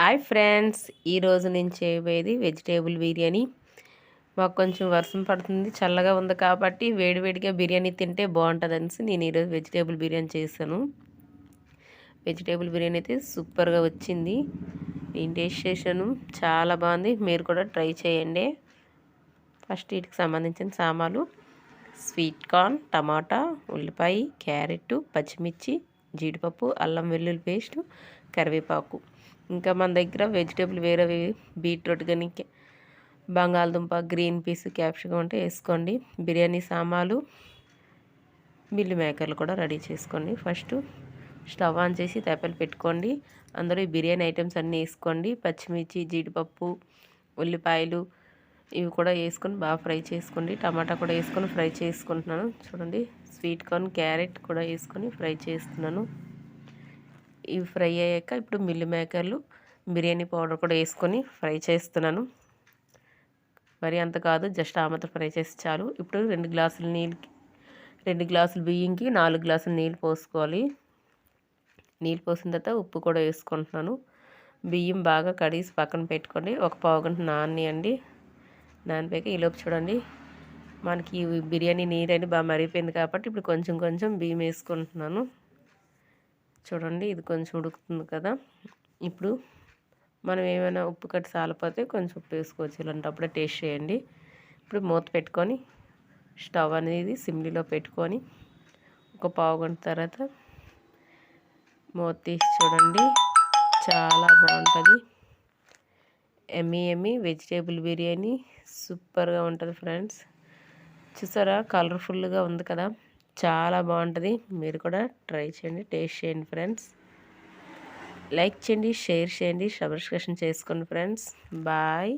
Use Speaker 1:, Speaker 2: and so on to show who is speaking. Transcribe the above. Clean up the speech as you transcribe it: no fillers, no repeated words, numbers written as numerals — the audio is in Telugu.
Speaker 1: హాయ్ ఫ్రెండ్స్, ఈరోజు నేను చేయబోయేది వెజిటేబుల్ బిర్యానీ. మాకు కొంచెం వర్షం పడుతుంది, చల్లగా ఉంది కాబట్టి వేడివేడిగా బిర్యానీ తింటే బాగుంటుంది అనేసి నేను ఈరోజు వెజిటేబుల్ బిర్యానీ చేశాను. వెజిటేబుల్ బిర్యానీ అయితే సూపర్గా వచ్చింది. నేను టేస్ట్ చేశాను, చాలా బాగుంది. మీరు కూడా ట్రై చేయండి. ఫస్ట్ వీటికి సంబంధించిన సామాన్లు: స్వీట్ కార్న్, టమాటా, ఉల్లిపాయ, క్యారెట్, పచ్చిమిర్చి, జీడిపప్పు, అల్లం వెల్లుల్లి పేస్టు, కరివేపాకు. ఇంకా మన దగ్గర వెజిటేబుల్ వేరే బీట్రూట్ కానీ బంగాళదుంప, గ్రీన్ పీస్, క్యాప్సికమ్ ఉంటే వేసుకోండి. బిర్యానీ సామాన్లు, మిల్లి మేకర్లు కూడా రెడీ చేసుకోండి. ఫస్ట్ స్టవ్ ఆన్ చేసి తేపలు పెట్టుకోండి. అందులో ఈ బిర్యానీ ఐటమ్స్ అన్నీ వేసుకోండి. పచ్చిమిర్చి, జీడిపప్పు, ఉల్లిపాయలు ఇవి కూడా వేసుకొని బాగా ఫ్రై చేసుకోండి. టమాటా కూడా వేసుకొని ఫ్రై చేసుకుంటున్నాను. చూడండి, స్వీట్ కార్న్, క్యారెట్ కూడా వేసుకొని ఫ్రై చేస్తున్నాను. ఇవి ఫ్రై అయ్యాక ఇప్పుడు మిల్లి మేకర్లు, బిర్యానీ పౌడర్ కూడా వేసుకొని ఫ్రై చేస్తున్నాను. మరి అంత కాదు, జస్ట్ ఆమెత ఫ్రై చేసి చాలు. ఇప్పుడు 2 గ్లాసుల బియ్యంకి 4 గ్లాసుల నీళ్ళు పోసుకోవాలి. నీళ్ళు పోసిన తర్వాత ఉప్పు కూడా వేసుకుంటున్నాను. బియ్యం బాగా కడిగి పక్కన పెట్టుకోండి. ఒక పావు గంట నాననియండి. నానిపోయాక ఈలోపు చూడండి, మనకి బిర్యానీ నీరు బాగా మరిగిపోయింది కాబట్టి ఇప్పుడు కొంచెం కొంచెం బియ్యం వేసుకుంటున్నాను. చూడండి, ఇది కొంచెం ఉడుకుతుంది కదా. ఇప్పుడు మనం ఏమైనా ఉప్పు కట్టి సాలిపోతే కొంచెం ఉప్పు వేసుకోవచ్చు. ఇలాంటప్పుడే టేస్ట్ చేయండి. ఇప్పుడు మూత పెట్టుకొని స్టవ్ అనేది సిమ్లీలో పెట్టుకొని ఒక పావు గంట తర్వాత మూత తీసి చూడండి, చాలా బాగుంటుంది. ఎమ్మీ వెజిటేబుల్ బిర్యానీ సూపర్గా ఉంటుంది ఫ్రెండ్స్. చూసారా, కలర్ఫుల్గా ఉంది కదా, చాలా బాగుంటుంది. మీరు కూడా ట్రై చేయండి, టేస్ట్ చేయండి ఫ్రెండ్స్. లైక్ చేయండి, షేర్ చేయండి, సబ్స్క్రిప్షన్ చేసుకోండి ఫ్రెండ్స్. బాయ్.